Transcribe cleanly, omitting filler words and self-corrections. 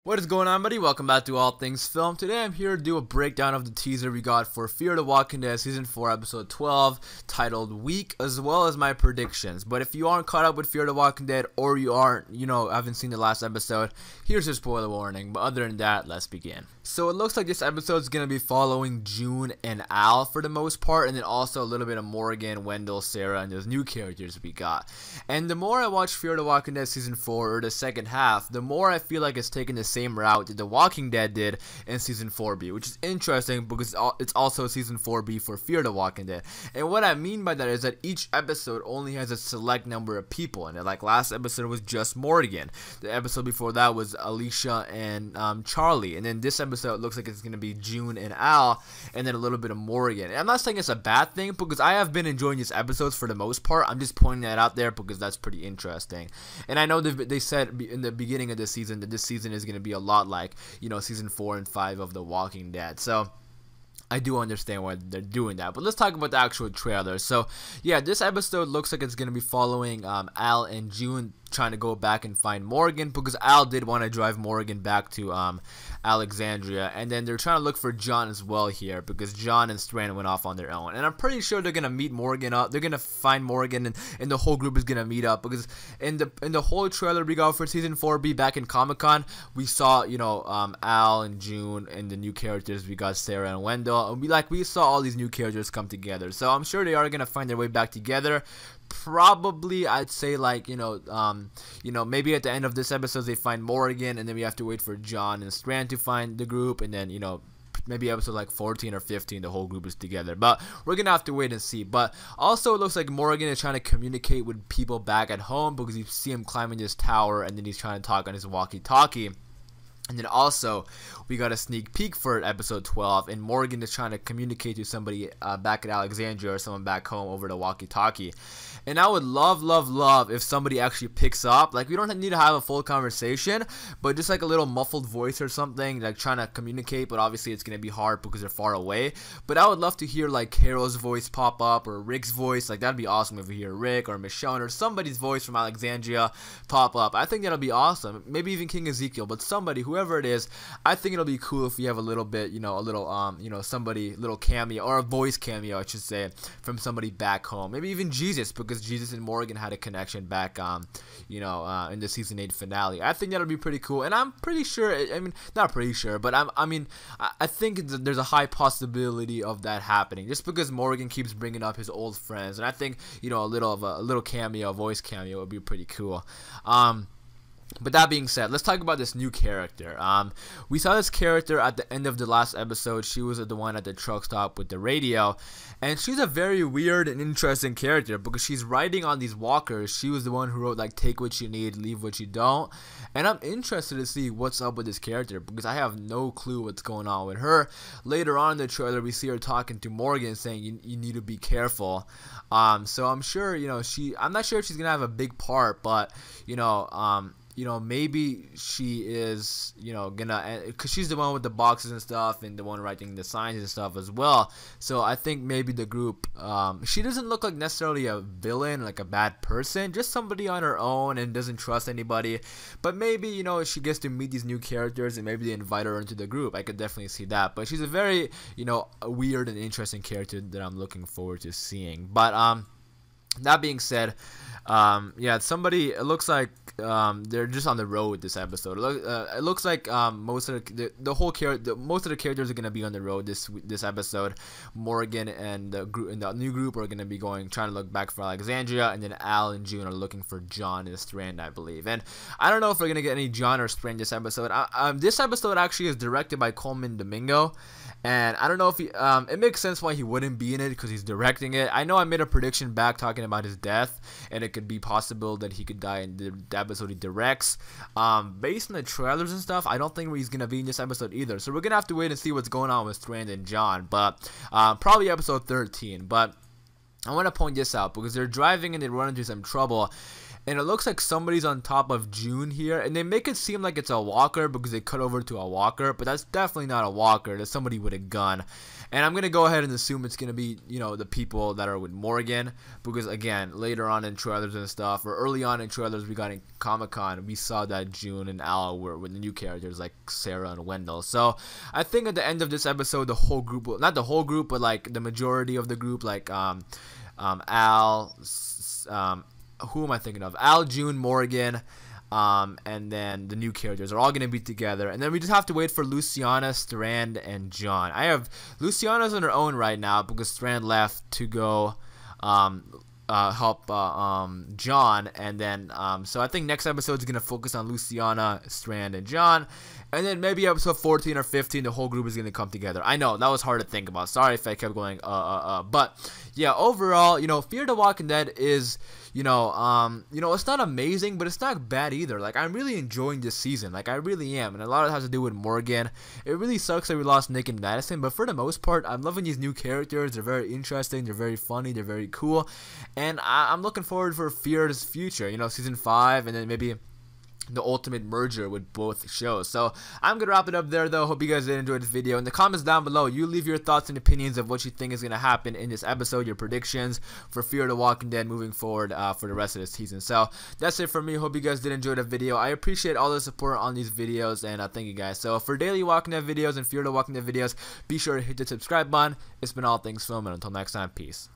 What is going on, buddy? Welcome back to All Things Film. Today I'm here to do a breakdown of the teaser we got for Fear the Walking Dead Season 4 Episode 12 titled Week, as well as my predictions. But if you aren't caught up with Fear the Walking Dead, or you aren't, haven't seen the last episode, here's your spoiler warning. But other than that, let's begin. So it looks like this episode is going to be following June and Al for the most part, and then also a little bit of Morgan, Wendell, Sarah, and those new characters we got. And the more I watch Fear the Walking Dead Season 4, or the second half, the more I feel like it's taking the same route that The Walking Dead did in Season 4B, which is interesting because it's also Season 4B for Fear the Walking Dead. And what I mean by that is that each episode only has a select number of people in it. Like last episode was just Morgan. The episode before that was Alicia and Charlie. And then this episode looks like it's going to be June and Al, and then a little bit of Morgan. And I'm not saying it's a bad thing because I have been enjoying these episodes for the most part. I'm just pointing that out there because that's pretty interesting. And I know they said in the beginning of the season that this season is going to be a lot like, Season 4 and 5 of The Walking Dead. So I do understand why they're doing that. But let's talk about the actual trailer. So, yeah, this episode looks like it's going to be following Al and June trying to go back and find Morgan, because Al did want to drive Morgan back to Alexandria, and then they're trying to look for John as well here, because John and Strand went off on their own, and I'm pretty sure they're gonna meet Morgan up. They're gonna find Morgan, and the whole group is gonna meet up, because in the whole trailer we got for Season 4B back in Comic-Con, we saw Al and June and the new characters. We got Sarah and Wendell, and we saw all these new characters come together. So I'm sure they are gonna find their way back together. Probably, I'd say, maybe at the end of this episode they find Morgan, and then we have to wait for John and Strand to find the group, and then maybe episode like 14 or 15 the whole group is together. But we're gonna have to wait and see. But also it looks like Morgan is trying to communicate with people back at home, because you see him climbing this tower, and then he's trying to talk on his walkie-talkie. And then also, we got a sneak peek for episode 12, and Morgan is trying to communicate to somebody back at Alexandria, or someone back home over the walkie-talkie. And I would love if somebody actually picks up. Like, we don't need to have a full conversation, but just like a little muffled voice or something, like trying to communicate, but obviously it's going to be hard because they're far away. But I would love to hear like Carol's voice pop up, or Rick's voice. Like, that'd be awesome if we hear Rick or Michonne or somebody's voice from Alexandria pop up. I think that'll be awesome. Maybe even King Ezekiel, but somebody, whoever it is, I think it'll be cool if we have a little bit, somebody, little cameo, or a voice cameo, I should say, from somebody back home. Maybe even Jesus, because Jesus and Morgan had a connection back, in the Season 8 finale. I think that'll be pretty cool, and I'm pretty sure, not pretty sure, but I think there's a high possibility of that happening, just because Morgan keeps bringing up his old friends, and I think, a little cameo, a voice cameo would be pretty cool. But that being said, let's talk about this new character. We saw this character at the end of the last episode. She was the one at the truck stop with the radio. And she's a very weird and interesting character, because she's riding on these walkers. She was the one who wrote, like, take what you need, leave what you don't. And I'm interested to see what's up with this character, because I have no clue what's going on with her. Later on in the trailer, we see her talking to Morgan, saying you need to be careful. So I'm sure, I'm not sure if she's going to have a big part, but, maybe she is, gonna, because she's the one with the boxes and stuff, and the one writing the signs and stuff as well. So I think maybe the group, she doesn't look like necessarily a villain, like a bad person, just somebody on her own and doesn't trust anybody. But maybe, she gets to meet these new characters, and maybe they invite her into the group. I could definitely see that. But she's a very, a weird and interesting character that I'm looking forward to seeing. But, that being said, somebody, it looks like they're just on the road this episode. It looks like most of the characters are gonna be on the road this episode. Morgan and the new group are gonna be trying to look back for Alexandria, and then Al and June are looking for John and Strand, I believe. And I don't know if we're gonna get any John or Strand this episode. This episode actually is directed by Coleman Domingo. And I don't know if it makes sense why he wouldn't be in it, because he's directing it. I know I made a prediction back talking about his death, and it could be possible that he could die in the episode he directs. Based on the trailers and stuff, I don't think he's going to be in this episode either. So we're going to have to wait and see what's going on with Strand and John. But probably episode 13. But I want to point this out, because they're driving and they run into some trouble. and it looks like somebody's on top of June here, and they make it seem like it's a walker because they cut over to a walker, but that's definitely not a walker. That's somebody with a gun. And I'm going to go ahead and assume it's going to be, you know, the people that are with Morgan, because again, later on in trailers and stuff, or early on in trailers we got in Comic-Con, we saw that June and Al were with the new characters like Sarah and Wendell. So I think at the end of this episode, the whole group, not the whole group, but like the majority of the group, like Al, who am I thinking of? Al, June, Morgan, and then the new characters are all going to be together, and then we just have to wait for Luciana, Strand, and John. I have Luciana's on her own right now because Strand left to go help John, and then so I think next episode is going to focus on Luciana, Strand, and John, and then maybe episode 14 or 15 the whole group is going to come together. I know that was hard to think about, sorry if I kept going but yeah, overall, you know, Fear the Walking Dead is, you know, it's not amazing, but it's not bad either. Like, I'm really enjoying this season. Like, I really am. And a lot of it has to do with Morgan. It really sucks that we lost Nick and Madison, but for the most part, I'm loving these new characters. They're very interesting. They're very funny. They're very cool. And I'm looking forward for Fear's future. You know, season 5, and then maybe the ultimate merger with both shows. So I'm gonna wrap it up there though. Hope you guys did enjoy this video. In the comments down below, you leave your thoughts and opinions of what you think is gonna happen in this episode, your predictions for Fear the Walking Dead moving forward for the rest of this season. So that's it for me. Hope you guys did enjoy the video. I appreciate all the support on these videos, and thank you guys. So for daily Walking Dead videos and Fear the Walking Dead videos, be sure to hit the subscribe button. It's been All Things Film, and until next time, peace.